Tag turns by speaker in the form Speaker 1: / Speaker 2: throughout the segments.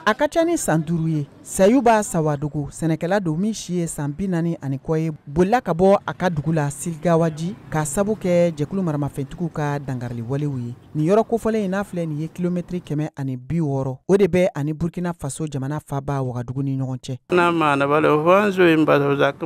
Speaker 1: A ka ca ni san 5 ye Sayuba Sawadogo sɛnɛkɛla don min si ye san 40 ani kɔ ye bolila ka bɔ a ka dugu la Siligawaji ka sabu kɛ jɛkulu maramafɛntigiw ka dangarili walew ye. Nin yɔrɔ kofɔlen in n'a filɛ nin ye kilomètre 160 o de bɛ ani Burkina Faso jamana faaba Wagadugu ni ɲɔgɔn cɛ.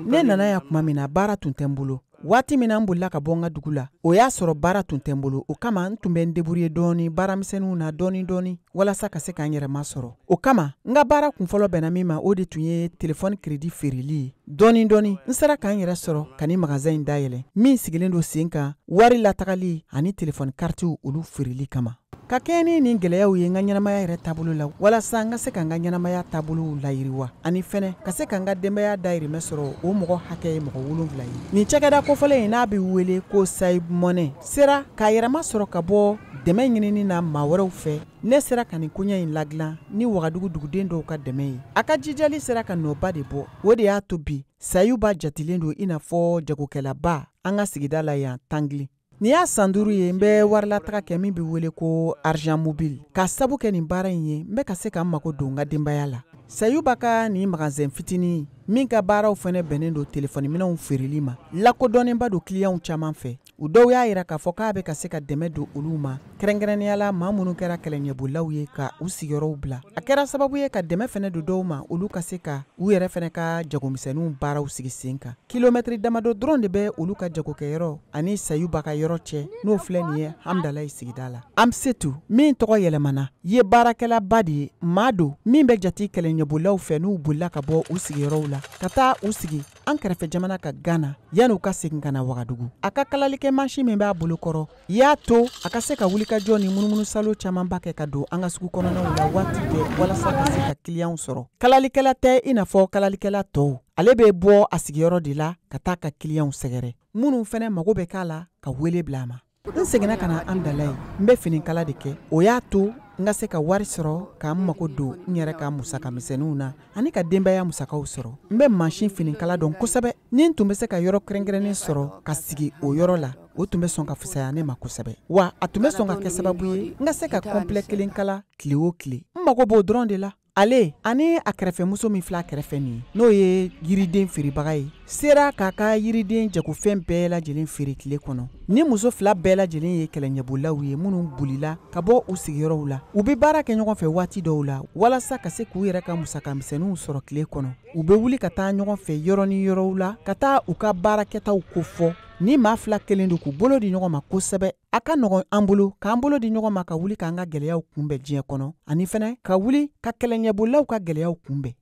Speaker 1: Ne nana ya kuma min na baara tun tɛ n bolo. Waati min na n bolila ka bɔ n ka dugu la o y'a sɔrɔ baara tun tɛ n bolo o kama n tun bɛ n débrouiller dɔɔni baaramisɛnninw na dɔɔni walasa ka se k'an yɛrɛ masɔrɔ. O kama n ka baara kunfɔlɔ bɛnna min ma o de tun ye téléphone crédit feereli ye. Dɔɔni n sera k'an yɛrɛ sɔrɔ ka ni magasin in dayɛlɛ min sigilen don sen kan wari latagali ani téléphone kartiw olu feereli kama. Ka kɛ ni nin gɛlɛyaw ye n ka ɲɛnamaya yɛrɛ taabolo la walasa n ka se ka n ka ɲɛnamaya taabolo layiriwa ani fɛnɛ ka se ka n ka denbaya dahirimɛ sɔrɔ o mɔgɔ hakɛ ye mɔgɔ 7 ye. Nin cɛkɛda kofɔlen in n'a bɛ wele ko Sahib Money sera k'a yɛrɛma sɔrɔ ka bɔ dɛmɛ ɲinini na maa wɛrɛw fɛ. Ne sera ka nin koɲɛ in ladilan ni Wagadugu duguden dɔw ka dɛmɛ ye. A ka jijali sera ka nɔba de bɔ o de y'a to bi Sayuba jatilen don i n'a fɔ jagokɛlaba an ka sigida la yan Tangli. Nin y'a san 5 ye n bɛ warilataga kɛ min bɛ wele ko argent mobile ka sabu kɛ nin baara in ye n bɛ ka se ka n mago don n ka denbaya la. Sayuba ka nin magasin fitinin min ka baaraw fɛnɛ bɛnnen don téléphone minɛnw feereli ma lakodɔnnenba don clients caman fɛ. U dɔw y'a yira k'a fɔ k'a bɛ ka se ka dɛmɛ don olu ma kɛrɛnkɛrɛnnenya maa minnu kɛra kɛlɛɲɛbolaw ye ka u sigiyɔrɔw bila. A kɛra sababu ye ka dɛmɛ fɛnɛ don dɔw ma olu ka se ka u yɛrɛ fɛnɛ ka jagomisɛnninw baaraw sigi sen kan. Kilomètre damadɔ dɔrɔn de bɛ olu ka jagokɛyɔrɔ ani Sayuba ka yɔrɔ cɛ n'o filɛ nin ye Hamdalaye sigida la. Amsetu min tɔgɔ yɛlɛmana ye baarakɛlaba de ye maa don min bɛ jate kɛlɛɲɛbolaw fɛ n'u bolila ka bɔ u sigiyɔrɔw la ka taa u sigi an kɛrɛfɛ jamana ka Ghana yan'u ka segin ka na Wagadugu. A ka kalalikɛ mansin min b'a bolo kɔrɔ y'a to a ka se ka wulikajɔ ni munumunu salo camanba kɛ ka don an ka sugu kɔnɔnaw la waati bɛɛ walasa ka se ka clients sɔrɔ. Kalalikɛla tɛ i n'a fɔ kalalikɛla tɔw. Ale bɛ bɔ a sigiyɔrɔ de la ka taa ka clients sɛgɛrɛ. Minnu fɛnɛ mago bɛ k'a la ka wele bila a ma. N seginna ka na Hamdalaye n bɛ finikala de kɛ o y'a to n ka se ka wari sɔrɔ k'an mago don n yɛrɛ ka musaka misɛnninw na ani ka denbaya musakaw sɔrɔ. N bɛ mansin finikala dɔn kosɛbɛ ni n tun bɛ se ka yɔrɔ kɛrɛnkɛrɛnnen sɔrɔ ka sigi o yɔrɔ la o tun bɛ sɔn ka fisaya ne ma kosɛbɛ wa a tun bɛ sɔn ka kɛ sababu ye n ka se ka complet kelen kala tile o tile. N mago b'o dɔrɔn de la. Ale ani a kɛrɛfɛmuso min filɛ a kɛrɛfɛ nin n'o ye yiriden feerebaga ye sera k'a ka yiriden jagofɛn bɛɛ lajɛlen feere tile kɔnɔ. Ni muso 2 bɛɛ lajɛlen ye kɛlɛɲɛbolaw ye minnu bolila ka bɔ u sigiyɔrɔw la u bɛ baara kɛ ɲɔgɔn fɛ waati dɔw la walasa ka se k'u yɛrɛ ka musaka misɛnninw sɔrɔ tile kɔnɔ. U bɛ wuli ka taa ɲɔgɔn fɛ yɔrɔ ni yɔrɔw la ka taa u ka baarakɛtaw kofɔ. Ni maa 2 kelen don k'u bolo di ɲɔgɔn ma kosɛbɛ a ka nɔgɔn an bolo k'an bolo di ɲɔgɔn ma ka wuli k'an ka gɛlɛyaw kunbɛn diɲɛ kɔnɔ ani fɛnɛ ka wuli ka kɛlɛɲɛbolaw ka gɛlɛyaw kunbɛn.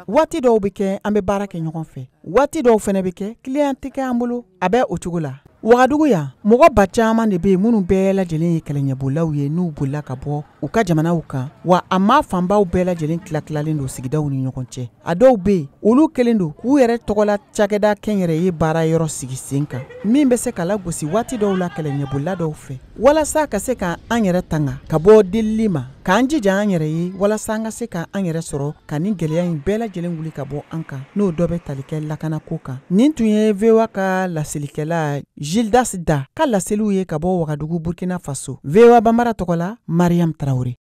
Speaker 1: Waati dɔw bɛ kɛ an bɛ baara kɛ ɲɔgɔn fɛ waati dɔw fɛnɛ bɛ kɛ client tɛ kɛ an bolo a bɛ o cogo la. Wagadugu yan mɔgɔ ba caman de bɛ yen minnu bɛɛ lajɛlen ye kɛlɛɲɛbolaw ye n'u bolila ka bɔ u ka jamanaw kan wa a maa fanbaw bɛɛ lajɛlen tilalen don sigidaw ni ɲɔgɔn cɛ. A dɔw bɛ yen olu kelen don k'u yɛrɛ tɔgɔla cakɛda kɛnyɛrɛ ye baara yɔrɔ sigi sen kan min bɛ se ka lagosi waati dɔw la kɛlɛɲɛbola dɔw fɛ walasa ka se ka an yɛrɛ tanga ka bɔ delili ma k'an jija an yɛrɛ ye walasa an ka se ka an yɛrɛ sɔrɔ ka nin gɛlɛya in bɛɛ lajɛlen wuli ka bɔ an kan n'o dɔ bɛ tali kɛ lakanako kan. Nin tun ye VOA ka laselikɛla Gildas Da ka laseliw ye ka bɔ Wagadugu Burkina Faso. VOA Bambara tɔgɔ la Mariam Traoré.